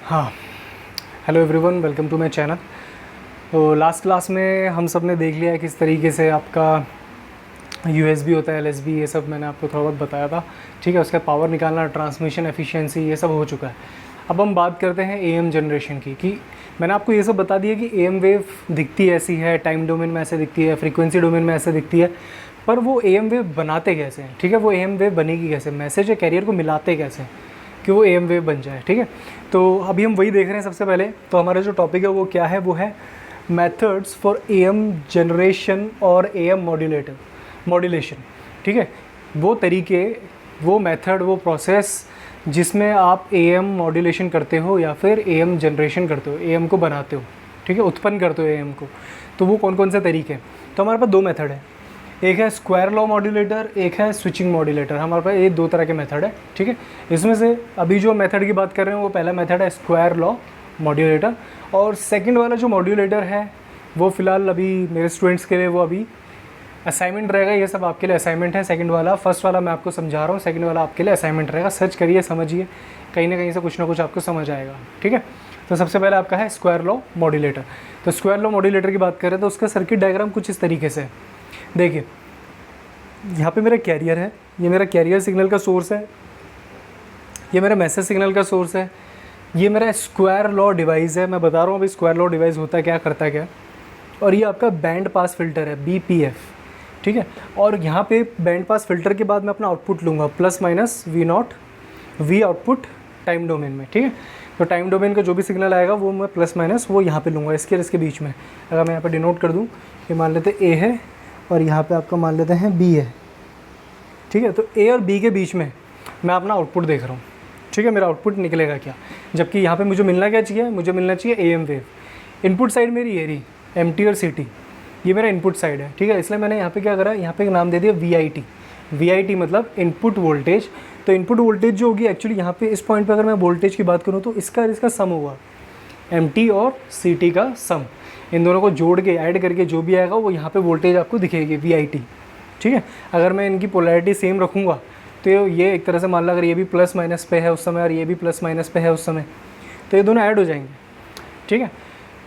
हाँ, hello everyone, welcome to my channel. तो last class में हम सब ने देख लिया है किस तरीके से आपका यूएसबी होता है, एलएसबी, ये सब मैंने आपको थोड़ा बहुत बताया था। ठीक है, उसका पावर निकालना, ट्रांसमिशन एफिशिएंसी, ये सब हो चुका है। अब हम बात करते हैं एएम जनरेशन की। कि मैंने आपको ये सब बता दिया कि एएम वेव दिखती ऐसी है, टाइम डोमेन में ऐसे दिखती है, फ्रीक्वेंसी डोमेन में ऐसे दिखती है, पर वो एएम वेव बनाते कैसे हैं। ठीक है, वो एएम वेव बनेगी कैसे, मैसेज या कैरियर को मिलाते कैसे हैं कि वो एएम वेव बन जाए। ठीक है, तो अभी हम वही देख रहे हैं। सबसे पहले तो हमारा जो टॉपिक है वो क्या है, वो है मेथड्स फॉर एएम जनरेशन और एएम मॉड्यूलेशन। ठीक है, वो तरीके, वो मेथड, वो प्रोसेस जिसमें आप एएम मॉड्यूलेशन करते हो या फिर एएम जनरेशन करते हो, एएम को बनाते हो। ठीक है, उत्पन्न करते हो एएम को। तो वो कौन कौन से तरीके हैं? तो हमारे पास दो मेथड है, एक है स्क्वायर लॉ मॉड्यूलेटर, एक है स्विचिंग मॉड्यूलेटर। हमारे पास ये दो तरह के मेथड है। ठीक है, इसमें से अभी जो मेथड की बात कर रहे हैं वो पहला मेथड है स्क्वायर लॉ मॉड्यूलेटर, और सेकंड वाला जो मॉड्यूलेटर है वो फ़िलहाल अभी मेरे स्टूडेंट्स के लिए वो अभी असाइनमेंट रहेगा। ये सब आपके लिए असाइनमेंट है। सेकंड वाला, फर्स्ट वाला मैं आपको समझा रहा हूँ, सेकंड वाला आपके लिए असाइनमेंट रहेगा। सर्च करिए, समझिए, कहीं ना कहीं से कुछ ना कुछ आपको समझ आएगा। ठीक है, तो सबसे पहले आपका है स्क्वायर लॉ मॉड्यूलेटर। तो स्क्वायर लॉ मॉड्यूलेटर की बात करें तो उसका सर्किट डायग्राम कुछ इस तरीके से है। देखिए, यहाँ पे मेरा कैरियर है, ये मेरा कैरियर सिग्नल का सोर्स है, ये मेरा मैसेज सिग्नल का सोर्स है, ये मेरा स्क्वायर लॉ डिवाइस है। मैं बता रहा हूँ अभी स्क्वायर लॉ डिवाइस होता है क्या, करता क्या। और ये आपका बैंड पास फिल्टर है, बीपीएफ। ठीक है, और यहाँ पे बैंड पास फिल्टर के बाद मैं अपना आउटपुट लूँगा plus minus V naught, V output time domain में। ठीक है, तो टाइम डोमेन का जो भी सिग्नल आएगा वो मैं प्लस माइनस वो यहाँ पे लूँगा, इसके और इसके बीच में। अगर मैं यहाँ पे डिनोट कर दूँ, ये मान लेते ए है और यहाँ पे आपका मान लेते हैं बी है। ठीक है, तो ए और बी के बीच में मैं अपना आउटपुट देख रहा हूँ। ठीक है, मेरा आउटपुट निकलेगा क्या, जबकि यहाँ पे मुझे मिलना क्या चाहिए, मुझे मिलना चाहिए एएम वेव। इनपुट साइड मेरी ये रही एमटी और सीटी, ये मेरा इनपुट साइड है। ठीक है, इसलिए मैंने यहाँ पे क्या करा, यहाँ पे एक नाम दे दिया वीआईटी। वीआईटी मतलब इनपुट वोल्टेज। तो इनपुट वोल्टेज जो होगी एक्चुअली यहाँ पे इस पॉइंट पे अगर मैं वोल्टेज की बात करूँ तो इसका सम होगा, एमटी और सीटी का सम। इन दोनों को जोड़ के ऐड करके जो भी आएगा वो यहाँ पे वोल्टेज आपको दिखेगी, वीआईटी। ठीक है, अगर मैं इनकी पोलैरिटी सेम रखूँगा तो ये एक तरह से मान लो अगर ये भी प्लस माइनस पे है उस समय और ये भी प्लस माइनस पे है उस समय, तो ये दोनों ऐड हो जाएंगे। ठीक है,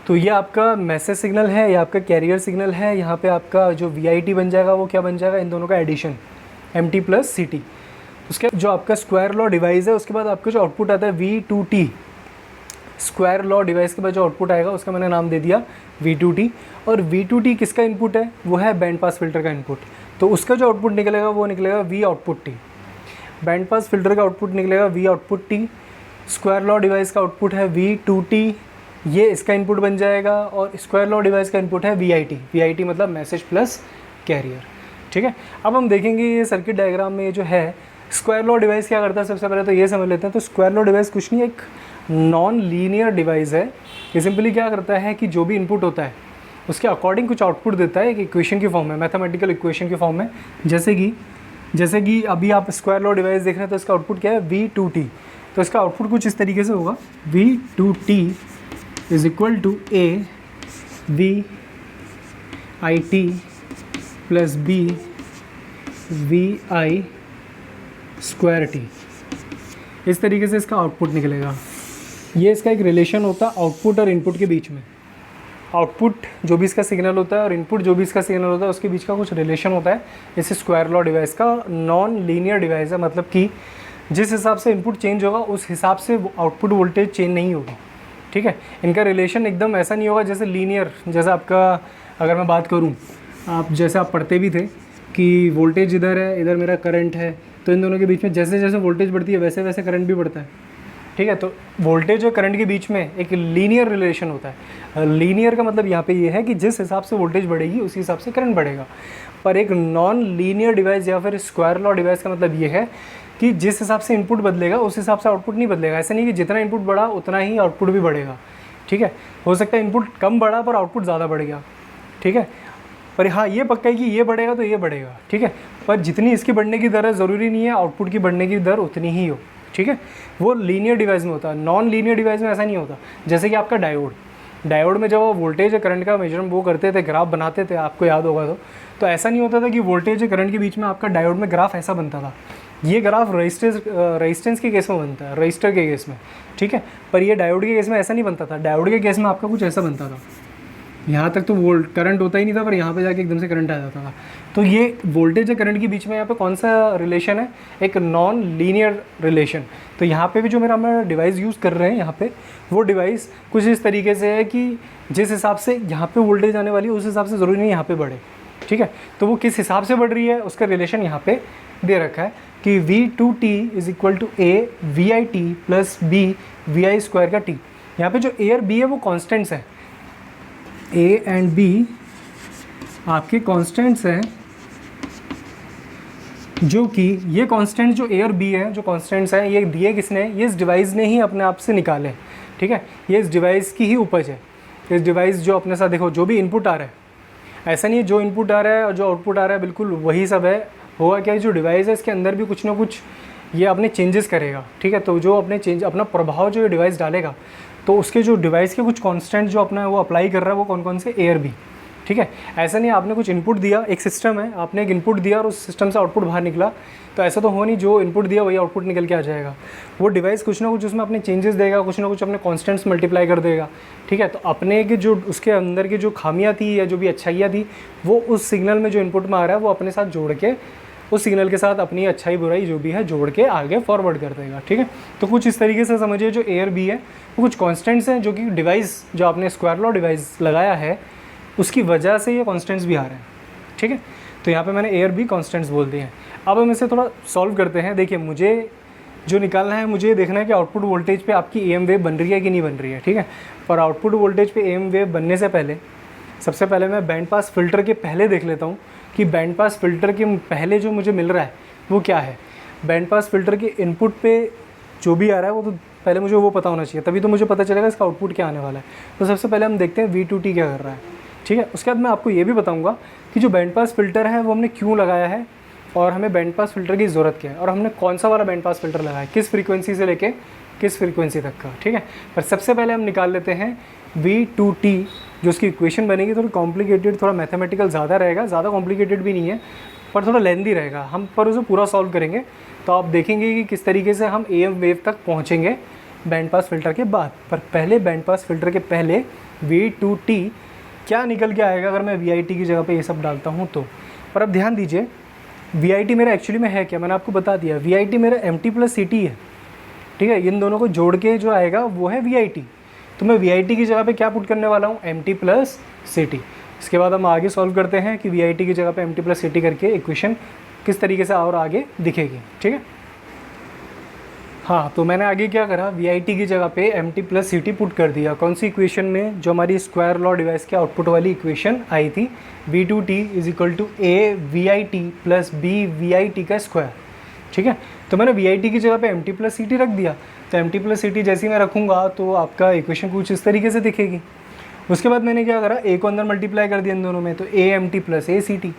तो ये आपका मैसेज सिग्नल है, ये आपका कैरियर सिग्नल है। यहाँ पे आपका जो वीआईटी बन जाएगा वो क्या बन जाएगा, इन दोनों का एडिशन, एमटी प्लस सीटी। उसके जो आपका स्क्वायर लॉ डिवाइस है उसके बाद आपका जो आउटपुट आता है V2T। स्क्वायर लॉ डिवाइस के बाद जो आउटपुट आएगा उसका मैंने नाम दे दिया V2T। और V2T किसका इनपुट है, वो है बैंड पास फिल्टर का इनपुट। तो उसका जो आउटपुट निकलेगा वो निकलेगा V output T। Band pass filter का आउटपुट निकलेगा V output T। Square law device का आउटपुट है V2T, ये इसका इनपुट बन जाएगा। और स्क्वायर लॉ डिवाइस का इनपुट है वीआईटी। वीआईटी मतलब मैसेज प्लस कैरियर। ठीक है, अब हम देखेंगे ये सर्किट डायग्राम में जो है स्क्वायर लॉ डिवाइस क्या करता है। सबसे पहले तो ये समझ लेते हैं। तो स्क्वायर लॉ डिवाइस कुछ नहीं, एक नॉन लीनियर डिवाइस है। ये सिंपली क्या करता है कि जो भी इनपुट होता है उसके अकॉर्डिंग कुछ आउटपुट देता है, एक इक्वेशन की फॉर्म में, मैथमेटिकल इक्वेशन की फॉर्म में। जैसे कि अभी आप स्क्वायर लॉ डिवाइस देख रहे हैं तो इसका आउटपुट क्या है, V2T। तो इसका आउटपुट कुछ इस तरीके से होगा, V2T is equal to A VIT plus B VI square T। इस तरीके से इसका आउटपुट निकलेगा। ये इसका एक रिलेशन होता है आउटपुट और इनपुट के बीच में। आउटपुट जो भी इसका सिग्नल होता है और इनपुट जो भी इसका सिग्नल होता है उसके बीच का कुछ रिलेशन होता है। इस स्क्वायर लॉ डिवाइस का नॉन लीनियर डिवाइस है, मतलब कि जिस हिसाब से इनपुट चेंज होगा उस हिसाब से आउटपुट वोल्टेज चेंज नहीं होगी। ठीक है, इनका रिलेशन एकदम ऐसा नहीं होगा जैसे लीनियर, जैसा आपका अगर मैं बात करूं, आप जैसे आप पढ़ते भी थे कि वोल्टेज इधर है, इधर मेरा करंट है, तो इन दोनों के बीच में जैसे जैसे वोल्टेज बढ़ती है वैसे वैसे करंट भी बढ़ता है। ठीक है, तो वोल्टेज और करंट के बीच में एक लीनियर रिलेशन होता है। लीनियर का मतलब यहाँ पे ये है कि जिस हिसाब से वोल्टेज बढ़ेगी उसी हिसाब से करंट बढ़ेगा। पर एक नॉन लीनियर डिवाइस या फिर स्क्वायर लॉ डिवाइस का मतलब ये है कि जिस हिसाब से इनपुट बदलेगा उस हिसाब से आउटपुट नहीं बदलेगा। ऐसा नहीं कि जितना इनपुट बढ़ा उतना ही आउटपुट भी बढ़ेगा। ठीक है, हो सकता है इनपुट कम बढ़ा पर आउटपुट ज़्यादा बढ़ गया। ठीक है, पर हाँ ये पक्का है कि ये बढ़ेगा तो ये बढ़ेगा। ठीक है, पर जितनी इसकी बढ़ने की दर है ज़रूरी नहीं है आउटपुट की बढ़ने की दर उतनी ही हो। ठीक है, वो लीनियर डिवाइस में होता है, नॉन लीनियर डिवाइस में ऐसा नहीं होता। जैसे कि आपका डायोड में जब वो वोल्टेज और करंट का मेजरमेंट वो करते थे, ग्राफ बनाते थे, आपको याद होगा तो ऐसा नहीं होता था कि वोल्टेज और करंट के बीच में आपका डायोड में ग्राफ ऐसा बनता था। ये ग्राफ रेजिस्टेंस के केस में बनता है, रजिस्टर के केस में, ठीक है। पर ये डायोड के केस में ऐसा नहीं बनता था। डायोड के केस में आपका कुछ ऐसा बनता था, यहाँ तक तो वोल्ट करंट होता ही नहीं था, पर यहाँ पे जाके एकदम से करंट आ जाता था। तो ये वोल्टेज और करंट के बीच में यहाँ पे कौन सा रिलेशन है, एक नॉन लीनियर रिलेशन। तो यहाँ पे भी जो मैं डिवाइस यूज़ कर रहे हैं यहाँ पे, वो डिवाइस कुछ इस तरीके से है कि जिस हिसाब से यहाँ पे वोल्टेज आने वाली है उस हिसाब से ज़रूरी नहीं यहाँ पे बढ़े, ठीक है। तो वो किस हिसाब से बढ़ रही है उसका रिलेशन यहाँ पे दे रखा है कि V2t is equal to A VIT plus B VI square का t। यहाँ पे जो A और B है वो कॉन्स्टेंट्स हैं, A एंड B आपके कॉन्स्टेंट्स हैं, जो कि ये कॉन्स्टेंट जो A और B है, जो कॉन्स्टेंट्स हैं, ये दिए किसने, ये इस डिवाइस ने ही अपने आप से निकाले, ठीक है। ये इस डिवाइस की ही उपज है। इस डिवाइस जो अपने साथ देखो जो भी इनपुट आ रहा है, ऐसा नहीं है जो इनपुट आ रहा है और जो आउटपुट आ रहा है बिल्कुल वही सब है। होगा क्या, जो डिवाइस है इसके अंदर भी कुछ ना कुछ ये अपने चेंजेस करेगा, ठीक है। तो जो अपना प्रभाव जो ये डिवाइस डालेगा, तो उसके जो डिवाइस के कुछ कांस्टेंट जो अपना वो अप्लाई कर रहा है वो कौन कौन से, A और B, ठीक है। ऐसा नहीं आपने कुछ इनपुट दिया, एक सिस्टम है, आपने एक इनपुट दिया और उस सिस्टम से आउटपुट बाहर निकला, तो ऐसा तो हो नहीं जो इनपुट दिया वही आउटपुट निकल के आ जाएगा। वो डिवाइस कुछ ना कुछ उसमें अपने चेंजेस देगा, कुछ ना कुछ अपने कॉन्स्टेंट्स मल्टीप्लाई कर देगा, ठीक है। तो अपने के जो उसके अंदर की जो खामियाँ थी या जो भी अच्छाइयाँ थी, वो उस सिग्नल में जो इनपुट में आ रहा है वो अपने साथ जोड़ के उस सिग्नल के साथ अपनी अच्छाई बुराई जो भी है जोड़ के आगे फॉरवर्ड कर देगा, ठीक है। तो कुछ इस तरीके से समझिए जो A और B है वो कुछ कॉन्स्टेंट्स हैं, जो कि डिवाइस जो आपने स्क्वायर लॉ डिवाइस लगाया है उसकी वजह से ये कॉन्स्टेंट्स भी आ रहे हैं, ठीक है। तो यहाँ पे मैंने A और B कॉन्स्टेंट्स बोल दिए हैं। अब हम इसे थोड़ा सॉल्व करते हैं। देखिए मुझे जो निकालना है, मुझे देखना है कि आउटपुट वोल्टेज पे आपकी AM वेव बन रही है कि नहीं बन रही है, ठीक है। पर आउटपुट वोल्टेज पे AM वेव बनने से पहले सबसे पहले मैं बैंड पास फिल्टर के पहले देख लेता हूँ कि बैंड पास फिल्टर के पहले जो मुझे मिल रहा है वो क्या है। बैंड पास फिल्टर के इनपुट पे जो भी आ रहा है वो तो पहले मुझे वो पता होना चाहिए, तभी तो मुझे पता चलेगा इसका आउटपुट क्या आने वाला है। तो सबसे पहले हम देखते हैं V2t क्या कर रहा है, ठीक है। उसके बाद मैं आपको ये भी बताऊँगा कि जो बैंड पास फिल्टर है वो हमने क्यों लगाया है और हमें बैंड पास फिल्टर की ज़रूरत क्या है और हमने कौन सा वाला बैंड पास फिल्टर लगाया है, किस फ्रीक्वेंसी से लेके किस फ्रीक्वेंसी तक का, ठीक है। पर सबसे पहले हम निकाल लेते हैं V2t, जो उसकी इक्वेशन बनेगी थोड़ी कॉम्प्लिकेटेड, थोड़ा मैथमेटिकल ज़्यादा रहेगा, ज़्यादा कॉम्प्लिकेटेड भी नहीं है पर थोड़ा लेंदी रहेगा। हम पर उसे पूरा सॉल्व करेंगे तो आप देखेंगे कि किस तरीके से हम AM वेव तक पहुँचेंगे बैंड पास फिल्टर के बाद। पर पहले बैंड पास फिल्टर के पहले V2t क्या निकल के आएगा अगर मैं VIT की जगह पे ये सब डालता हूँ तो। पर अब ध्यान दीजिए VIT मेरा एक्चुअली में है क्या, मैंने आपको बता दिया VIT मेरा MT प्लस CT है, ठीक है। इन दोनों को जोड़ के जो आएगा वो है VIT। तो मैं VIT की जगह पे क्या पुट करने वाला हूँ, MT प्लस CT। इसके बाद हम आगे सॉल्व करते हैं कि VIT की जगह पे MT प्लस CT करके इक्वेशन किस तरीके से और आगे दिखेगी, ठीक है। हाँ, तो मैंने आगे क्या करा, VIT की जगह पे MT प्लस CT पुट कर दिया। कौन सी इक्वेशन में, जो हमारी स्क्वायर लॉ डिवाइस के आउटपुट वाली इक्वेशन आई थी, V2t is equal to A VIT plus B VIT का स्क्वायर, ठीक है। तो मैंने VIT की जगह पे MT प्लस CT रख दिया। तो MT प्लस CT जैसे ही मैं रखूँगा तो आपका इक्वेशन कुछ इस तरीके से दिखेगी। उसके बाद मैंने क्या करा, A को अंदर मल्टीप्लाई कर दिया इन दोनों में, तो AMT प्लस ACT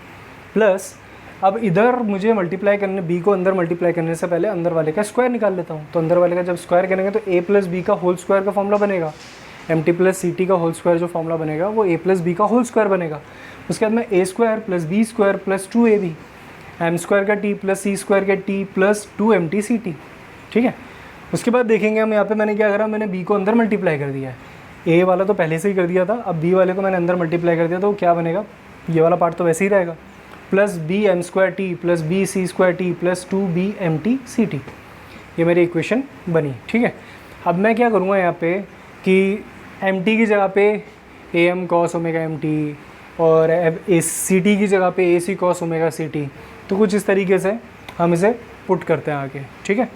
प्लस अब इधर मुझे मल्टीप्लाई करने, B को अंदर मल्टीप्लाई करने से पहले अंदर वाले का स्क्वायर निकाल लेता हूँ। तो अंदर वाले का जब स्क्वायर करेंगे तो A प्लस B का होल स्क्वायर का फॉर्मूला बनेगा, MT प्लस CT का होल स्क्वायर जो फॉर्मूला बनेगा वो A प्लस B का होल स्क्वायर बनेगा। उसके बाद में A square plus B square plus 2AB, M square का T प्लस C स्क्वायर का T प्लस 2MT CT, ठीक है। उसके बाद देखेंगे हम यहाँ पे मैंने क्या करा, मैंने B को अंदर मल्टीप्लाई कर दिया है। A वाला तो पहले से ही कर दिया था, अब B वाले को मैंने अंदर मल्टीप्लाई कर दिया, तो क्या बनेगा, ये वाला पार्ट तो वैसे ही रहेगा, plus BM square T plus BC square T plus 2BMT CT। ये मेरी इक्वेशन बनी, ठीक है। अब मैं क्या करूँगा यहाँ पे कि MT की जगह पे AM cos ओमेगा MT और CT की जगह पे AC cos ओमेगा CT। तो कुछ इस तरीके से हम इसे पुट करते हैं आगे, ठीक है।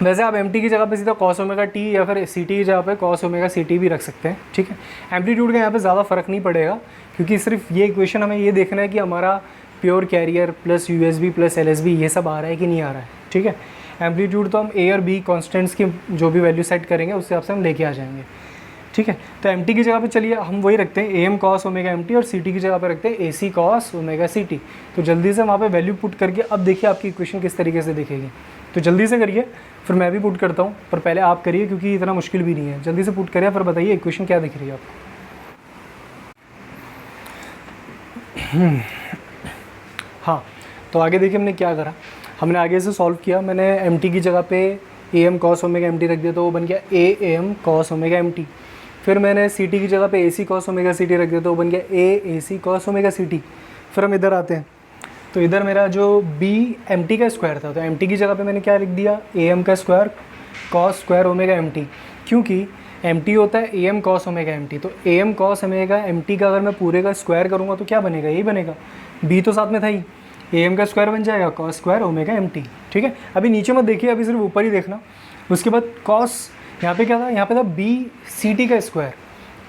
वैसे आप MT की जगह पे सीधा cos ओमेगा T या फिर CT की जगह पे cos ओमेगा CT भी रख सकते हैं, ठीक है। एम्पलीट्यूड का यहाँ पे ज़्यादा फ़र्क नहीं पड़ेगा, क्योंकि सिर्फ ये इक्वेशन हमें ये देखना है कि हमारा pure carrier plus USB plus LSB ये सब आ रहा है कि नहीं आ रहा है, ठीक है। एम्पलीट्यूड तो हम A और B कॉन्स्टेंट्स की जो भी वैल्यू सेट करेंगे उस हिसाब से हम लेके आ जाएंगे, ठीक है। तो MT की जगह पे चलिए हम वही रखते हैं AM cos ओमेगा MT और CT की जगह पे रखते हैं AC cos ओमेगा CT। तो जल्दी से वहाँ पे वैल्यू पुट करके अब देखिए आपकी इक्वेशन किस तरीके से दिखेगी। तो जल्दी से करिए, फिर मैं भी पुट करता हूँ, पर पहले आप करिए क्योंकि इतना मुश्किल भी नहीं है। जल्दी से पुट करिए, फिर बताइए इक्वेशन क्या दिख रही है आपको। हाँ, तो आगे देखिए हमने क्या करा, हमने आगे से सॉल्व किया, मैंने एम टी की जगह पे A M cos omega M T रख दिया तो वो बन गया A M cos omega M T. फिर मैंने सी टी की जगह पे A C cos omega C T रख दिया तो वो बन गया A C cos omega C T. फिर हम इधर आते हैं, तो इधर मेरा जो बी एम टी का स्क्वायर था, तो एम टी की जगह पे मैंने क्या लिख दिया, ए एम का square cos square omega M T, क्योंकि एम टी होता है A M cos omega M T. तो A M cos omega M T का अगर मैं पूरे का स्क्वायर करूँगा तो क्या बनेगा, यही बनेगा। बी तो साथ में था ही, ए एम का स्क्वायर बन जाएगा cos square omega M T. ठीक है, अभी नीचे मत देखिए, अभी सिर्फ ऊपर ही देखना। उसके बाद कॉस, यहाँ पे क्या था, यहाँ पे था बी सी टी का स्क्वायर,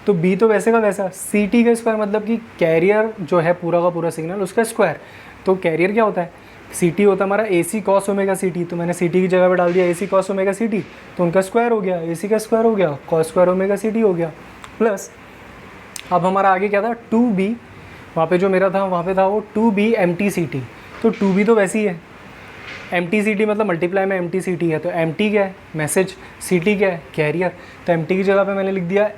तो बी तो वैसे का वैसा, सी टी का स्क्वायर मतलब कि कैरियर जो है पूरा का पूरा सिग्नल उसका स्क्वायर। तो कैरियर क्या होता है, सी टी होता है हमारा ए C cos omega C T, तो मैंने सी टी की जगह पे डाल दिया ए C cos omega C T, तो उनका स्क्वायर हो गया, ए सी का स्क्वायर हो गया, cos square omega C T हो गया। प्लस अब हमारा आगे क्या था, टू बी, वहाँ पे जो मेरा था वहाँ पे था वो two B M T C T, तो टू बी तो वैसी है, एम टी सी टी मतलब मल्टीप्लाई में एम टी सी टी है, तो एम टी क्या है मैसेज, सी टी क्या है कैरियर, तो एम टी की जगह पे मैंने लिख दिया,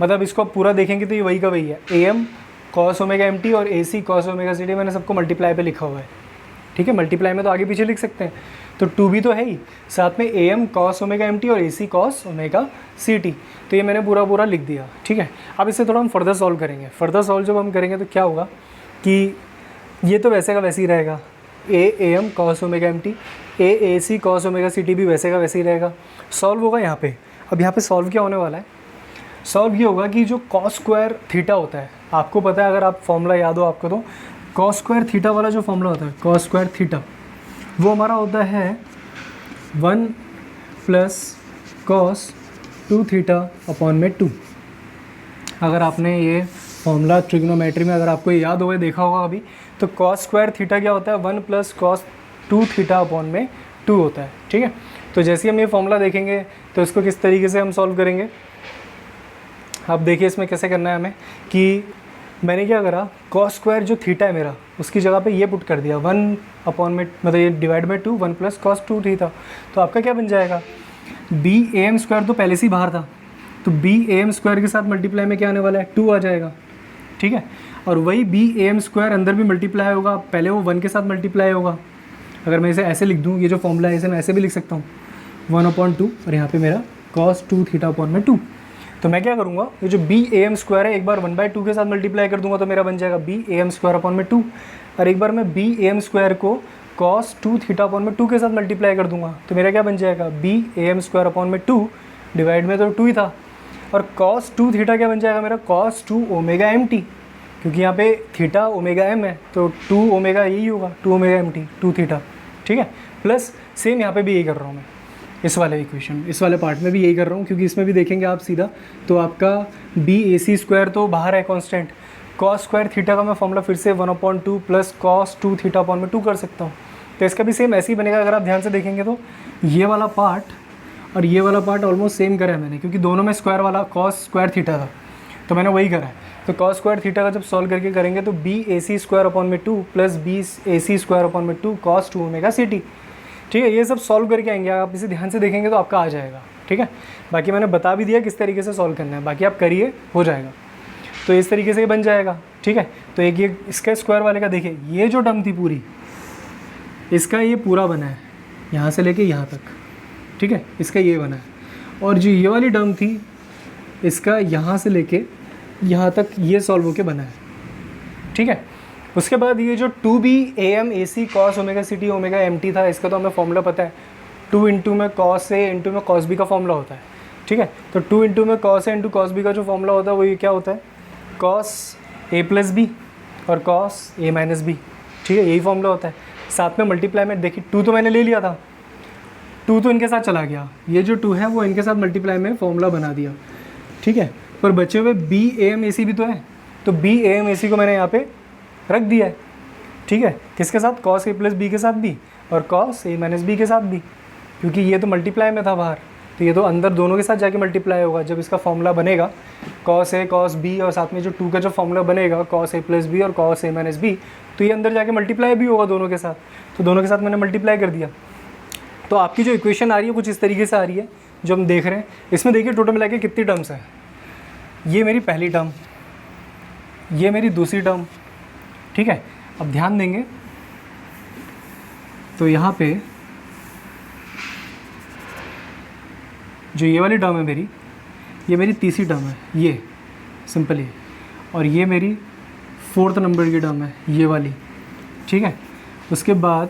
मतलब इसको आप पूरा देखेंगे तो ये वही का वही है, A M cos omega M T और A C cos omega C T, मैंने सबको मल्टीप्लाई पे लिखा हुआ है। ठीक है, मल्टीप्लाई में तो आगे पीछे लिख सकते हैं, तो टू बी तो है ही, साथ में A M cos omega M T और A C cos omega C T, तो ये मैंने पूरा पूरा लिख दिया। ठीक है, अब इसे थोड़ा हम फर्दर सॉल्व करेंगे। फर्दर सॉल्व जब हम करेंगे तो क्या होगा कि ये तो वैसे का वैसे ही रहेगा, A M cos omega M T, A C cos omega C T भी वैसे का वैसे ही रहेगा। सॉल्व होगा यहाँ पे, अब यहाँ पे सॉल्व क्या होने वाला है, सॉल्व ये होगा कि जो कॉस स्क्वायर थीटा होता है, आपको पता है, अगर आप फॉर्मूला याद हो आपको, तो कॉस स्क्वायर थीटा वाला जो फॉर्मूला होता है कॉस स्क्वायर थीटा, वो हमारा होता है 1 प्लस कॉस 2 थीटा अपॉन में 2। अगर आपने ये फॉर्मूला ट्रिग्नोमेट्री में अगर आपको याद हो देखा होगा अभी, तो कॉस स्क्वायर थीटा क्या होता है, 1 प्लस कॉस 2 थीटा अपॉन में 2 होता है। ठीक है, तो जैसे हम ये फॉर्मूला देखेंगे तो इसको किस तरीके से हम सॉल्व करेंगे, आप देखिए इसमें कैसे करना है हमें, कि मैंने क्या करा, कॉस स्क्वायर जो थीटा है मेरा उसकी जगह पे ये पुट कर दिया 1 अपॉन में, मतलब ये डिवाइड में 2, 1 प्लस कॉस 2 थीटा, तो आपका क्या बन जाएगा, बी ए एम स्क्वायर तो पहले से ही बाहर था, तो बी ए एम स्क्वायर के साथ मल्टीप्लाई में क्या आने वाला है, 2 आ जाएगा। ठीक है, और वही बी ए एम स्क्वायर अंदर भी मल्टीप्लाई होगा, पहले वो 1 के साथ मल्टीप्लाई होगा। अगर मैं इसे ऐसे लिख दूँ, ये जो फॉर्मूला है इसे मैं ऐसे भी लिख सकता हूँ, 1/2 और यहाँ पे मेरा कॉस 2 थीटा अपॉन में 2। तो मैं क्या करूँगा, ये जो बी ए एम स्क्वायर है एक बार 1/2 के साथ मल्टीप्लाई कर दूंगा तो मेरा बन जाएगा B A M square upon में 2, और एक बार मैं बी ए एम स्क्वायर को कॉस 2 थीटा अपॉन में 2 के साथ मल्टीप्लाई कर दूंगा तो मेरा क्या बन जाएगा, B A M square upon में 2 डिवाइड में तो 2 ही था, और कॉस 2 थीटा क्या बन जाएगा मेरा, कॉस 2 ओमेगा एम टी, क्योंकि यहाँ पे थीटा ओमेगा एम है तो 2 ओमेगा यही होगा, 2 ओमेगा एम टी 2 थीटा। ठीक है, प्लस सेम यहाँ पे भी यही कर रहा हूँ मैं, इस वाले इक्वेशन, इस वाले पार्ट में भी यही कर रहा हूँ, क्योंकि इसमें भी देखेंगे आप सीधा, तो आपका बी ए सी स्क्वायर तो बाहर है कांस्टेंट, कॉस स्क्वायर थीटा का मैं फॉर्मूला फिर से 1/2 प्लस कॉस 2 थीटा अपॉन में 2 कर सकता हूँ, तो इसका भी सेम ऐसे ही बनेगा। अगर आप ध्यान से देखेंगे तो ये वाला पार्ट और ये वाला पार्ट ऑलमोस्ट सेम करा है मैंने, क्योंकि दोनों में स्क्वायर वाला कॉस स्क्वायर थीटा था, तो मैंने वही करा है। तो कॉस स्क्वायर थीटा का जब सॉल्व करके करेंगे तो बी ए सी स्क्वायर अपॉन में 2 प्लस बी ए सी स्क्वायर अपॉन में 2 कॉस 2 ओमेगा सी टी। ठीक है, ये सब सॉल्व करके आएंगे, आप इसे ध्यान से देखेंगे तो आपका आ जाएगा। ठीक है, बाकी मैंने बता भी दिया किस तरीके से सॉल्व करना है, बाकी आप करिए हो जाएगा। तो इस तरीके से ये बन जाएगा। ठीक है, तो एक ये इसका स्क्वायर वाले का देखिए, ये जो टर्म थी पूरी, इसका ये पूरा बना है यहाँ से लेके यहाँ तक। ठीक है, इसका ये बना है, और जो ये वाली टर्म थी इसका यहाँ से लेके यहाँ तक ये सॉल्व होके बना है। ठीक है, उसके बाद ये जो 2b A M A C cos omega C T omega M T था, इसका तो हमें फॉर्मूला पता है, 2 इंटू में कॉस ए इंटू में कॉस बी का फॉर्मूला होता है। ठीक है, तो 2 इंटू में cos A into cos B का जो फॉर्मूला होता है वो ये क्या होता है, कॉस ए प्लस बी और कॉस ए माइनस बी। ठीक है, यही फॉर्मूला होता है। साथ में मल्टीप्लाई में देखिए 2 तो मैंने ले लिया था, 2 तो इनके साथ चला गया, ये जो 2 है वो इनके साथ मल्टीप्लाई में फॉर्मूला बना दिया। ठीक है, पर बचे हुए बी ए एम ए सी भी तो है, तो बी ए एम ए सी को मैंने यहाँ पे रख दिया है। ठीक है, किसके साथ, कॉस ए प्लस बी के साथ भी और कॉस ए माइनस बी के साथ भी, क्योंकि ये तो मल्टीप्लाई में था बाहर, तो ये तो अंदर दोनों के साथ जाके मल्टीप्लाई होगा जब इसका फॉर्मूला बनेगा, कॉस ए कॉस बी और साथ में जो 2 का जो फॉर्मूला बनेगा कॉस ए प्लस बी और कॉस ए माइनस बी, तो ये अंदर जाके मल्टीप्लाई भी होगा दोनों के साथ, तो दोनों के साथ मैंने मल्टीप्लाई कर दिया। तो आपकी जो इक्वेशन आ रही है कुछ इस तरीके से आ रही है जो हम देख रहे हैं। इसमें देखिए टोटल मिला के कितनी टर्म्स हैं, ये मेरी पहली टर्म, ये मेरी दूसरी टर्म। ठीक है, अब ध्यान देंगे, तो यहाँ पे जो ये वाली टर्म है मेरी, ये मेरी तीसरी टर्म है, ये सिंपल ये, और ये मेरी फोर्थ नंबर की टर्म है, ये वाली, ठीक है। उसके बाद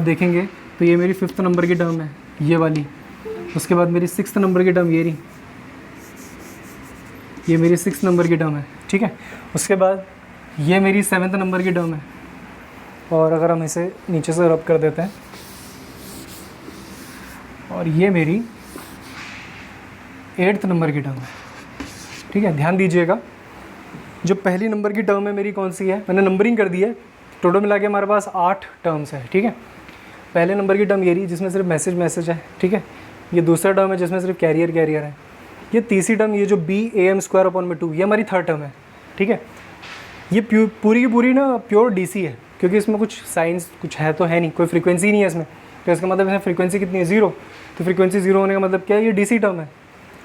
देखेंगे तो ये मेरी फिफ्थ नंबर की टर्म है, ये वाली। उसके बाद मेरी सिक्स्थ नंबर की टर्म ये रही, ये मेरी सिक्स्थ नंबर की टर्म है, ठीक है। उसके बाद ये मेरी सेवन्थ नंबर की टर्म है, और अगर हम इसे नीचे से रब कर देते हैं, और ये मेरी एट्थ नंबर की टर्म है, ठीक है। ध्यान दीजिएगा, जो पहली नंबर की टर्म है मेरी कौन सी है, मैंने नंबरिंग कर दी है, टोटल मिला के हमारे पास 8 टर्म्स है, ठीक है। पहले नंबर की टर्म ये रही जिसमें सिर्फ मैसेज है, ठीक है। ये दूसरा टर्म है जिसमें सिर्फ कैरियर है। ये तीसरी टर्म, ये जो BAM²/2, ये हमारी थर्ड टर्म है, ठीक है। ये पूरी की पूरी ना प्योर DC है, क्योंकि इसमें कुछ साइंस कुछ है तो है नहीं, कोई फ्रीक्वेंसी नहीं है इसमें, तो इसका मतलब इसमें फ्रीक्वेंसी कितनी है, 0। तो फ्रीक्वेंसी 0 होने का मतलब क्या है, ये DC टर्म है,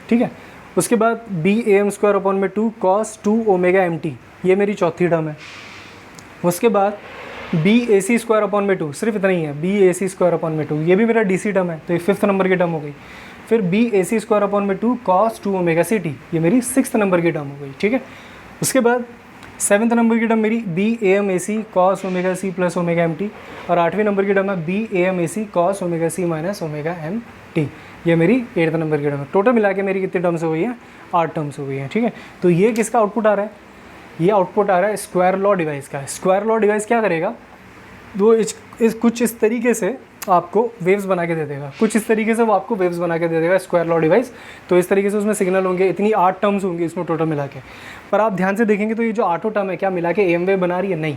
ठीक है। उसके बाद BAM²/2 cos 2ωmt, ये मेरी चौथी टर्म है। उसके बाद BAC²/2, सिर्फ इतना ही है, BAC²/2, ये भी मेरा DC टर्म है, तो ये फिफ्थ नंबर की टर्म हो गई। फिर BAC²/2 cos 2ωct, ये मेरी सिक्स्थ नंबर की टर्म हो गई, ठीक है। उसके बाद सेवन्थ नंबर की टर्म मेरी BAMAC cos ωc + ωmt, और आठवीं नंबर की टर्म है BAMAC cos ωc - ωmt, ये मेरी एट्थ नंबर की टर्म है। टोटल मिला के मेरी कितनी टर्म्स हो गई हैं, 8 टर्म्स हो गई हैं, ठीक है। तो ये किसका आउटपुट आ रहा है, ये आउटपुट आ रहा है स्क्वायर लॉ डिवाइस का। स्क्वायर लॉ डिवाइस क्या करेगा, वो कुछ इस तरीके से आपको वेव्स बना के दे देगा, कुछ इस तरीके से वो आपको वेव्स बना के दे देगा स्क्वायर लॉ डिवाइस। तो इस तरीके से उसमें सिग्नल होंगे, इतनी 8 टर्म्स होंगी इसमें टोटल मिला के। पर आप ध्यान से देखेंगे तो ये जो 8 टर्म है, क्या मिला के एम वेव बना रही है, नहीं,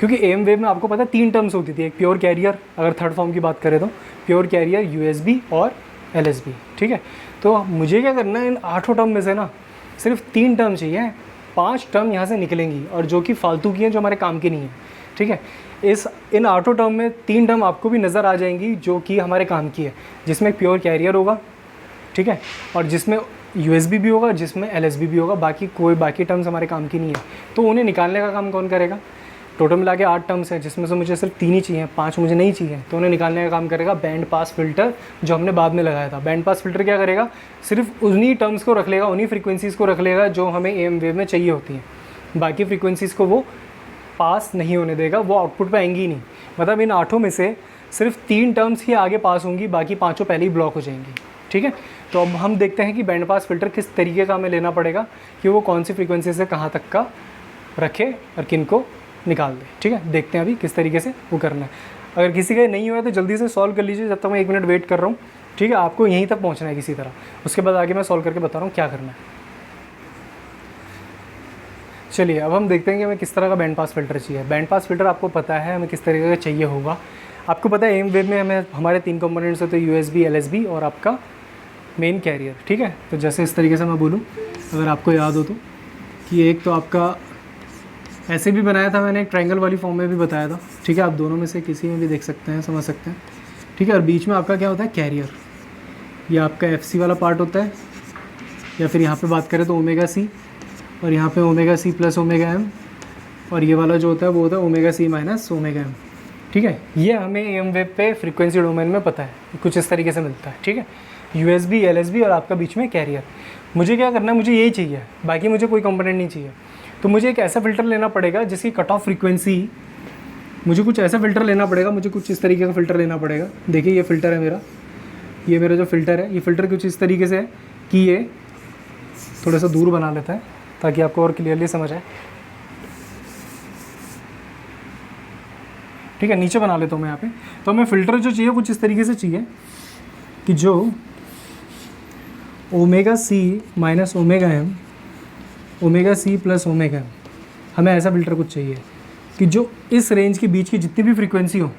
क्योंकि एम वेव में आपको पता है 3 टर्म्स होती थी, एक प्योर कैरियर, अगर थर्ड फॉर्म की बात करें तो प्योर कैरियर, USB और LSB, ठीक है। तो मुझे क्या करना है, इन 8 टर्म में से ना सिर्फ 3 टर्म चाहिए, 5 टर्म यहाँ से निकलेंगी, और जो कि फालतू की हैं, जो हमारे काम की नहीं है, ठीक है। इन 8 टर्म में 3 टर्म आपको भी नज़र आ जाएंगी जो कि हमारे काम की है, जिसमें प्योर कैरियर होगा, ठीक है, और जिसमें USB भी होगा, जिसमें LSB भी होगा। बाकी टर्म्स हमारे काम की नहीं है, तो उन्हें निकालने का काम कौन करेगा। टोटल मिला के 8 टर्म्स है, जिसमें से मुझे सिर्फ 3 ही चाहिए, 5 मुझे नहीं चाहिए, तो उन्हें निकालने का काम करेगा बैंड पास फिल्टर, जो हमने बाद में लगाया था। बैंड पास फिल्टर क्या करेगा, सिर्फ उन्हीं टर्म्स को रख लेगा, उन्हीं फ्रीक्वेंसीज़ को रख लेगा जो हमें AM वेव में चाहिए होती हैं। बाकी फ्रीक्वेंसीज़ को वो पास नहीं होने देगा, वो आउटपुट पे आएंगी ही नहीं। मतलब इन 8 में से सिर्फ 3 टर्म्स ही आगे पास होंगी, बाकी 5 पहले ही ब्लॉक हो जाएंगी, ठीक है। तो अब हम देखते हैं कि बैंड पास फिल्टर किस तरीके का हमें लेना पड़ेगा, कि वो कौन सी फ्रीक्वेंसी से कहाँ तक का रखे और किन को निकाल दे, ठीक है। देखते हैं अभी किस तरीके से वो करना है। अगर किसी का नहीं हुआ तो जल्दी से सॉल्व कर लीजिए, जब तक मैं 1 मिनट वेट कर रहा हूँ, ठीक है। आपको यहीं तक पहुँचना है किसी तरह, उसके बाद आगे मैं सॉल्व करके बता रहा हूँ क्या करना है। चलिए अब हम देखते हैं कि हमें किस तरह का बैंड पास फिल्टर चाहिए। बैंड पास फिल्टर आपको पता है हमें किस तरीके का चाहिए होगा। आपको पता है एम वेव में हमें हमारे 3 कंपोनेंट्स होते हैं, USB, LSB और आपका मेन कैरियर, ठीक है। तो जैसे इस तरीके से मैं बोलूँ, अगर आपको याद हो तो, कि एक तो आपका ऐसे भी बनाया था मैंने, एक ट्रायंगल वाली फॉर्म में भी बताया था, ठीक है। आप दोनों में से किसी में भी देख सकते हैं, समझ सकते हैं, ठीक है। और बीच में आपका क्या होता है, कैरियर, ये आपका FC वाला पार्ट होता है, या फिर यहाँ पे बात करें तो ωc, और यहाँ पे ωc + ωm, और ये वाला जो होता है वो होता है ωc - ωm, ठीक है। ये हमें AM वेव पे फ्रीक्वेंसी डोमेन में पता है, कुछ इस तरीके से मिलता है, ठीक है। USB, LSB और आपका बीच में कैरियर। मुझे क्या करना है, मुझे यही चाहिए, बाकी मुझे कोई कंपोनेंट नहीं चाहिए। तो मुझे एक ऐसा फ़िल्टर लेना पड़ेगा जिसकी कट ऑफ फ्रीक्वेंसी, मुझे कुछ ऐसा फ़िल्टर लेना पड़ेगा, मुझे कुछ इस तरीके का फ़िल्टर लेना पड़ेगा। देखिए ये फ़िल्टर है मेरा, ये मेरा जो फ़िल्टर है, ये फ़िल्टर कुछ इस तरीके से है कि ये थोड़ा सा दूर बना लेता है ताकि आपको और क्लियरली समझ आए, ठीक है। नीचे बना लेता हूँ मैं यहाँ पे। तो हमें फ़िल्टर जो चाहिए कुछ इस तरीके से चाहिए कि जो ωc - ωm, ωc + ωm, हमें ऐसा फ़िल्टर कुछ चाहिए कि जो इस रेंज के बीच की जितनी भी फ्रीक्वेंसी हो,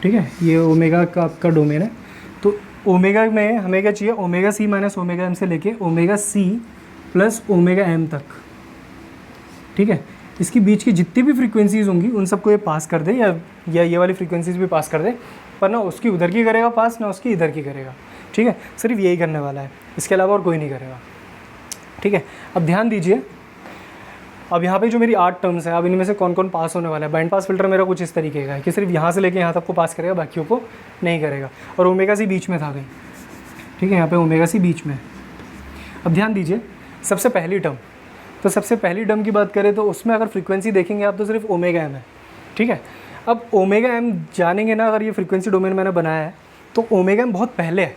ठीक है। ये ओमेगा का आपका डोमेन है, तो ओमेगा में हमें क्या चाहिए, ωc - ωm से लेके ωc + ωm तक, ठीक है। इसके बीच की जितनी भी फ्रीक्वेंसीज़ होंगी उन सबको ये पास कर दे, या ये वाली फ्रीक्वेंसीज़ भी पास कर दे, पर ना उसकी उधर की करेगा पास, ना उसकी इधर की करेगा, ठीक है। सिर्फ यही करने वाला है, इसके अलावा और कोई नहीं करेगा, ठीक है। अब ध्यान दीजिए, अब यहाँ पे जो मेरी 8 टर्म्स है, अब इनमें से कौन कौन पास होने वाला है। बैंड पास फिल्टर मेरा कुछ इस तरीके का है कि सिर्फ यहाँ से लेके यहाँ तक को पास करेगा, बाकियों को नहीं करेगा। और ओमेगा सी बीच में था कहीं, ठीक है, यहाँ पे ओमेगा सी बीच में। अब ध्यान दीजिए, सबसे पहली टर्म, तो सबसे पहली टर्म की बात करें तो उसमें अगर फ्रीक्वेंसी देखेंगे आप तो सिर्फ ओमेगा एम है, ठीक है। अब ओमेगा एम जानेंगे ना, अगर ये फ्रीक्वेंसी डोमेन मैंने बनाया है तो ओमेगा एम बहुत पहले है,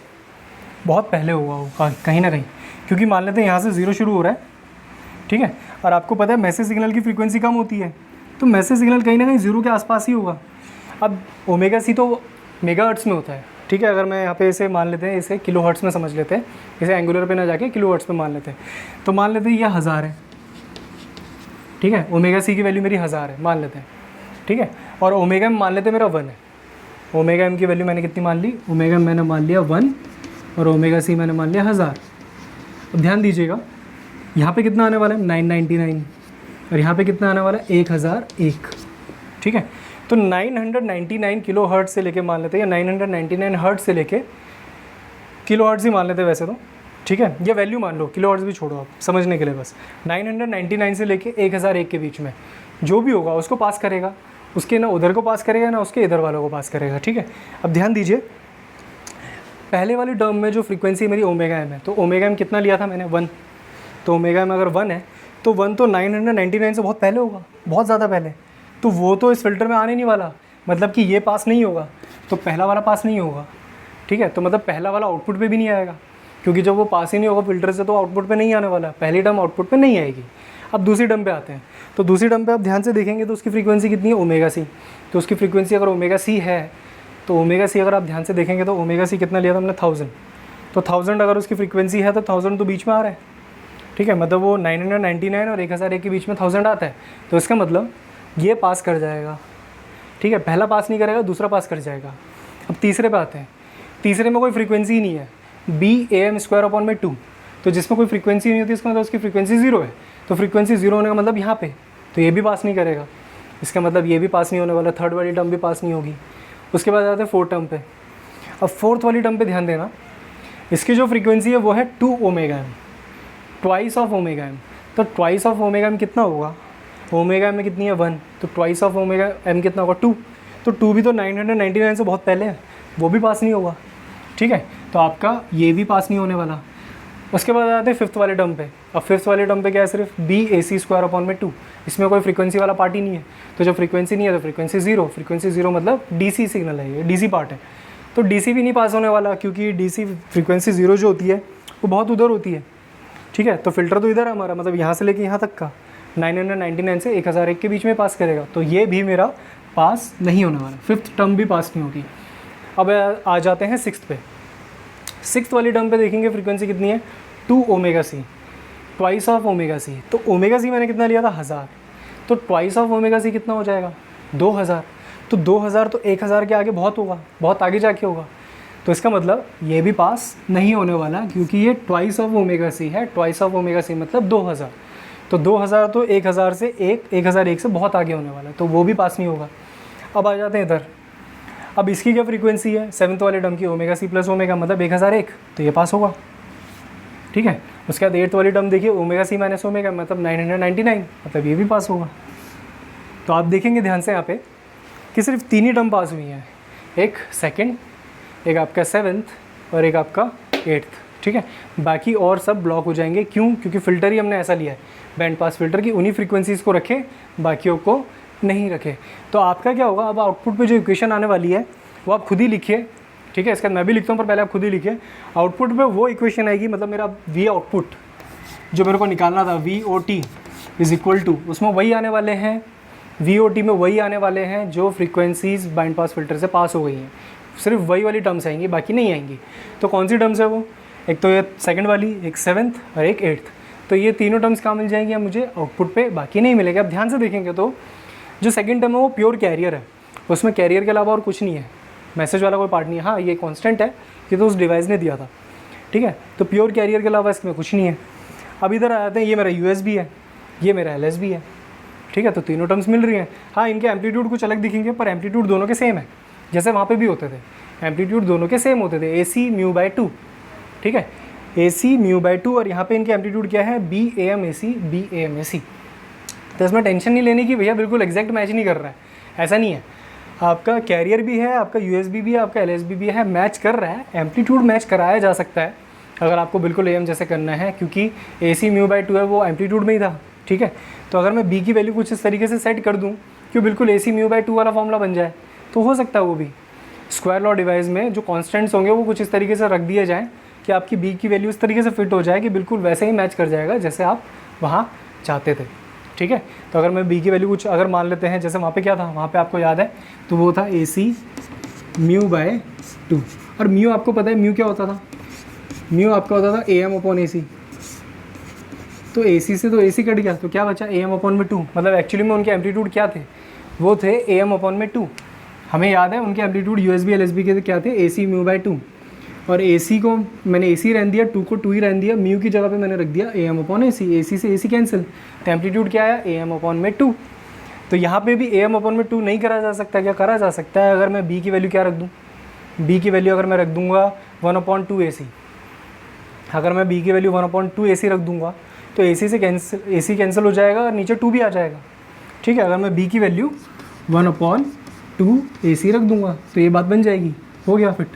बहुत पहले हुआ होगा कहीं ना कहीं, क्योंकि मान लेते हैं यहाँ से 0 शुरू हो रहा है, ठीक है। और आपको पता है मैसेज सिग्नल की फ्रीक्वेंसी कम होती है, तो मैसेज सिग्नल कहीं ना कहीं 0 के आसपास ही होगा। अब ओमेगा सी तो मेगाहर्ट्ज़ में होता है, ठीक है। अगर मैं यहाँ पे इसे मान लेते हैं, इसे किलो हर्ट्ज़ में समझ लेते हैं, इसे एंगुलर पे ना जाके किलो हर्ट्ज़ में मान लेते हैं। तो मान लेते हैं यह 1000 है, ठीक है। ओमेगा सी की वैल्यू मेरी 1000 है मान लेते हैं, ठीक है। और ओमेगा एम मान लेते हैं मेरा 1 है। ओमेगा एम की वैल्यू मैंने कितनी मान ली, ओमेगा एम मैंने मान लिया 1 और ओमेगा सी मैंने मान लिया 1000। अब ध्यान दीजिएगा, यहाँ पे कितना आने वाला है 999 और यहाँ पे कितना आने वाला है 1001, ठीक है। तो 999 किलो हर्ट्ज़ से लेके मान लेते हैं, या 999 हर्ट्ज़ से लेके किलो हर्ट्ज़ ही मान लेते हैं वैसे तो, ठीक है। ये वैल्यू मान लो, किलो हर्ट्ज़ भी छोड़ो आप समझने के लिए, बस 999 से लेके 1001 के बीच में जो भी होगा उसको पास करेगा, उसके ना उधर को पास करेगा ना उसके इधर वालों को पास करेगा, ठीक है। अब ध्यान दीजिए, पहले वाली टर्म में जो फ्रीक्वेंसी मेरी ओमेगा एम है, तो ओमेगा एम कितना लिया था मैंने 1, तो ओमेगा एम अगर 1 है तो 1 तो 999 से बहुत पहले होगा, बहुत ज़्यादा पहले, तो वो तो इस फिल्टर में आने नहीं वाला, मतलब कि ये पास नहीं होगा, तो पहला वाला पास नहीं होगा, ठीक है। तो मतलब पहला वाला आउटपुट पे भी नहीं आएगा, क्योंकि जब वो पास ही नहीं होगा फिल्टर से तो आउटपुट पे नहीं आने वाला, पहली टर्म आउटपुट पे नहीं आएगी। अब दूसरी टर्म पे आते हैं, तो दूसरी टर्म पे आप ध्यान से देखेंगे तो उसकी फ्रीक्वेंसी कितनी है ओमेगा सी, तो उसकी फ्रीक्वेंसी अगर ओमेगा सी है तो ओमेगा सी अगर आप ध्यान से देखेंगे तो ओमेगा सी कितना लिया था हमने 1000, तो 1000 अगर उसकी फ्रीक्वेंसी है तो 1000 तो बीच में आ रहा है, ठीक है। मतलब वो 999 और 1001 के बीच में 1000 आता है, तो इसका मतलब ये पास कर जाएगा, ठीक है। पहला पास नहीं करेगा, दूसरा पास कर जाएगा। अब तीसरे पे आते हैं, तीसरे में कोई फ्रीक्वेंसी ही नहीं है, BAM²/2, तो जिसमें कोई फ्रीक्वेंसी नहीं होती इसका मतलब उसकी फ्रीक्वेंसी 0 है, तो फ्रीक्वेंसी 0 होने का मतलब यहाँ पे, तो ये भी पास नहीं करेगा, इसका मतलब ये भी पास नहीं होने वाला, थर्ड वाली टर्म भी पास नहीं होगी। उसके बाद आते हैं फोर्थ टर्म पे। अब फोर्थ वाली टर्म पे ध्यान देना, इसकी जो फ्रीक्वेंसी है वो है 2 omega M, twice of omega M, तो ट्वाइस ऑफ ओमेगा एम कितना होगा, ओमेगा एम में कितनी है 1, तो ट्वाइस ऑफ ओमेगा एम कितना होगा 2, तो 2 भी तो 999 से बहुत पहले है, वो भी पास नहीं होगा, ठीक है। तो आपका ये भी पास नहीं होने वाला। उसके बाद आते हैं फिफ्थ वाले टर्म पे। अब फिफ्थ वाले टर्म पे क्या है, सिर्फ BAC²/2, इसमें कोई फ्रीक्वेंसी वाला पार्ट ही नहीं है, तो जब फ्रीक्वेंसी नहीं है तो फ्रीक्वेंसी 0, फ्रीक्वेंसी 0 मतलब DC सिग्नल है, ये DC पार्ट है, तो DC भी नहीं पास होने वाला, क्योंकि DC फ्रीक्वेंसी 0 जो होती है वो बहुत उधर होती है, ठीक है। तो फिल्टर तो इधर है हमारा, मतलब यहाँ से लेके यहाँ तक का 999 से 1001 के बीच में पास करेगा, तो ये भी मेरा पास नहीं होने वाला, फिफ्थ टर्म भी पास नहीं होगी। अब आ जाते हैं सिक्स्थ पे। सिक्स्थ वाली टर्म पे देखेंगे फ्रीक्वेंसी कितनी है 2 omega C, twice of omega C, तो ओमेगा सी मैंने कितना लिया था 1000, तो ट्वाइस ऑफ ओमेगा सी कितना हो जाएगा 2000, तो 2000 तो 1000 के आगे बहुत होगा, बहुत आगे जाके होगा, तो इसका मतलब ये भी पास नहीं होने वाला, क्योंकि ये ट्वाइस ऑफ ओमेगा सी है, ट्वाइस ऑफ ओमेगा सी मतलब 2000, तो 2000 तो 1000 से 1001 से बहुत आगे होने वाला है, तो वो भी पास नहीं होगा। अब आ जाते हैं इधर, अब इसकी क्या फ्रीक्वेंसी है सेवन्थ वाले टर्म की ओमेगा सी प्लस ओमेगा, मतलब 1001, तो ये पास होगा, ठीक है। उसके बाद एट्थ वाली टर्म देखिए ओमेगा सी माइनस ओमेगा, मतलब 999, मतलब ये भी पास होगा। तो आप देखेंगे ध्यान से यहाँ पे कि सिर्फ 3 ही टर्म पास हुई हैं, एक सेकंड, एक आपका सेवन्थ और एक आपका एट्थ, ठीक है। बाकी और सब ब्लॉक हो जाएंगे, क्यों, क्योंकि फ़िल्टर ही हमने ऐसा लिया है बैंड पास फिल्टर की, उन्हीं फ्रीक्वेंसीज़ को रखें, बाकियों को नहीं रखे। तो आपका क्या होगा, अब आउटपुट पे जो इक्वेशन आने वाली है वो आप खुद ही लिखिए, ठीक है। इसका मैं भी लिखता हूँ पर पहले आप खुद ही लिखिए। आउटपुट पे वो इक्वेशन आएगी, मतलब मेरा V आउटपुट जो मेरे को निकालना था VOT इज़ इक्वल टू, उसमें वही आने वाले हैं, VOT में वही आने वाले हैं जो फ्रीक्वेंसीज़ बैंड पास फिल्टर से पास हो गई हैं, सिर्फ वही वाली टर्म्स आएंगी, बाकी नहीं आएंगी। तो कौन सी टर्म्स है वो, एक तो ये सेकंड वाली, एक सेवन्थ और एक एट्थ, तो ये तीनों टर्म्स कहाँ मिल जाएंगी मुझे आउटपुट पे, बाकी नहीं मिलेगा। अब ध्यान से देखेंगे तो जो सेकंड टर्म है वो प्योर कैरियर है, उसमें कैरियर के अलावा और कुछ नहीं है, मैसेज वाला कोई पार्ट नहीं है। हाँ ये कांस्टेंट है, ये तो उस डिवाइस ने दिया था, ठीक है। तो प्योर कैरियर के अलावा इसमें कुछ नहीं है। अब इधर आ जाते हैं, ये मेरा USB है, ये मेरा LSB है, ठीक है। तो तीनों टर्म्स मिल रही हैं। हाँ इनके एम्पलीट्यूड कुछ अलग दिखेंगे, पर एम्पलीट्यूड दोनों के सेम है, जैसे वहाँ पे भी होते थे, एम्पलीट्यूड दोनों के सेम होते थे, AC μ/2, ठीक है, AC μ/2, और यहाँ पे इनके एम्पलीट्यूड क्या है BAM AC BAM AC। तो इसमें टेंशन नहीं लेने की भैया बिल्कुल एग्जैक्ट मैच नहीं कर रहा है, ऐसा नहीं है। आपका कैरियर भी है, आपका यूएसबी भी है, आपका एलएसबी भी है, मैच कर रहा है, एम्पलीट्यूड मैच कराया जा सकता है अगर आपको बिल्कुल एम जैसे करना है, क्योंकि AC μ/2 है वो एम्पलीट्यूड में ही था, ठीक है। तो अगर मैं बी की वैल्यू कुछ इस तरीके से सेट कर दूँ कि बिल्कुल AC μ/2 वाला फॉर्मूला बन जाए तो हो सकता है वो भी। स्क्वायर लॉ डिवाइस में जो कॉन्स्टेंट्स होंगे वो कुछ इस तरीके से रख दिए जाएँ कि आपकी बी की वैल्यू इस तरीके से फिट हो जाए कि बिल्कुल वैसे ही मैच कर जाएगा जैसे आप वहाँ चाहते थे, ठीक है। तो अगर मैं बी की वैल्यू कुछ अगर मान लेते हैं, जैसे वहाँ पे क्या था, वहाँ पे आपको याद है तो वो था AC μ/2, और म्यू आपको पता है म्यू क्या होता था, म्यू आपका होता था AM/AC। तो AC से तो AC कट गया तो क्या बचा AM/2, मतलब एक्चुअली में उनके एम्पलीट्यूड क्या थे, वो थे AM/2। हमें याद है उनके एम्पलीट्यूड USB LSB के क्या थे, AC μ/2, और AC को मैंने AC रहने दिया, 2 को 2 ही रहने दिया, म्यू की जगह पे मैंने रख दिया AM/AC, AC से AC कैंसिल, तो एम्पलीट्यूड क्या आया AM/2। तो यहाँ पे भी AM/2 नहीं करा जा सकता, क्या करा जा सकता है, अगर मैं B की वैल्यू क्या रख दूँ, B की वैल्यू अगर मैं रख दूँगा 1/2 AC, अगर मैं B की वैल्यू 1/2 AC रख दूँगा तो AC कैंसिल हो जाएगा और नीचे 2 भी आ जाएगा, ठीक है। अगर मैं B की वैल्यू 1/2 AC रख दूँगा तो ये बात बन जाएगी, हो गया फिट,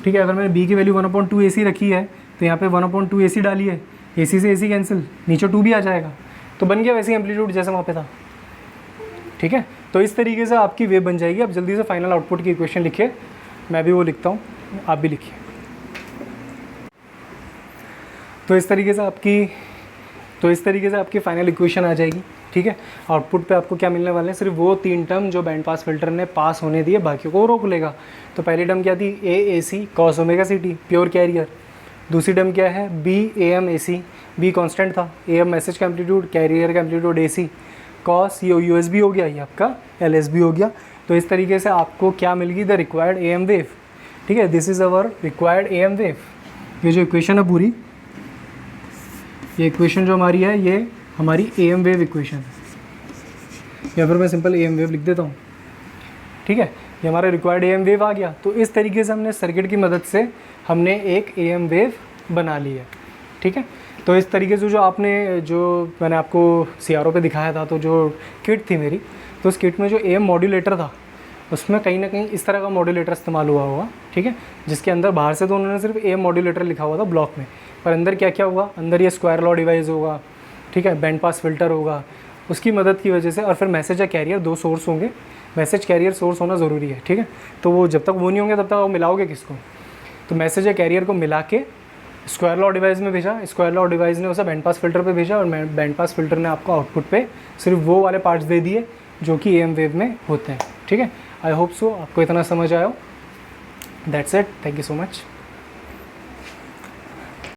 ठीक है। अगर मैंने B की वैल्यू 1/2 AC रखी है तो यहाँ पे 1/2 AC डाली है, AC से AC कैंसिल, नीचे 2 भी आ जाएगा, तो बन गया वैसे एम्पलीट्यूड जैसे वहाँ पे था, ठीक है। तो इस तरीके से आपकी वेव बन जाएगी। अब जल्दी से फाइनल आउटपुट की इक्वेशन लिखिए, मैं भी वो लिखता हूँ, आप भी लिखिए। तो इस तरीके से आपकी फाइनल इक्वेशन आ जाएगी, ठीक है। आउटपुट पे आपको क्या मिलने वाले हैं, सिर्फ वो 3 टर्म जो बैंड पास फिल्टर ने पास होने दिए, बाकी को रोक लेगा। तो पहली टर्म क्या थी, AAC cos ωct pure carrier. दूसरी टर्म क्या है, BAM/AC, B कांस्टेंट था, AM मैसेज का एम्पलीट्यूड, कैरियर का एम्पलीट्यूड AC, cos ये USB हो गया, ये आपका LSB हो गया। तो इस तरीके से आपको क्या मिल गई, द रिक्वायर्ड AM वेव, ठीक है। This is our required AM wave. ये जो इक्वेशन है पूरी, ये इक्वेशन जो हमारी है ये हमारी AM वेव इक्वेशन है, या फिर मैं सिंपल AM वेव लिख देता हूँ, ठीक है। ये हमारा रिक्वायर्ड AM वेव आ गया। तो इस तरीके से हमने सर्किट की मदद से हमने एक AM वेव बना ली है, ठीक है। तो इस तरीके से जो मैंने आपको CRO पे दिखाया था, तो जो किट थी मेरी, तो उस किट में जो AM मॉड्यूलेटर था उसमें कहीं ना कहीं इस तरह का मॉड्यूलेटर इस्तेमाल हुआ होगा, ठीक है। जिसके अंदर बाहर से तो उन्होंने सिर्फ AM मॉड्यूलेटर लिखा हुआ था ब्लॉक में, पर अंदर क्या क्या हुआ, अंदर ये स्क्वायर लॉ डिवाइस होगा, ठीक है, बैंड पास फिल्टर होगा, उसकी मदद की वजह से, और फिर मैसेज या कैरियर, 2 सोर्स होंगे, मैसेज कैरियर सोर्स होना ज़रूरी है, ठीक है। तो वो जब तक वो नहीं होंगे तब तक आप मिलाओगे किसको, तो मैसेज या कैरियर को मिला के स्क्वायर लॉ डिवाइस में भेजा, स्क्वायर लॉ डिवाइस ने उसे बैंड पास फिल्टर पे भेजा, और बैंड पास फिल्टर ने आपको आउटपुट पे सिर्फ वो वाले पार्ट्स दे दिए जो कि AM वेव में होते हैं, ठीक है। आई होप सो आपको इतना समझ आया हो। That's it, thank you so much.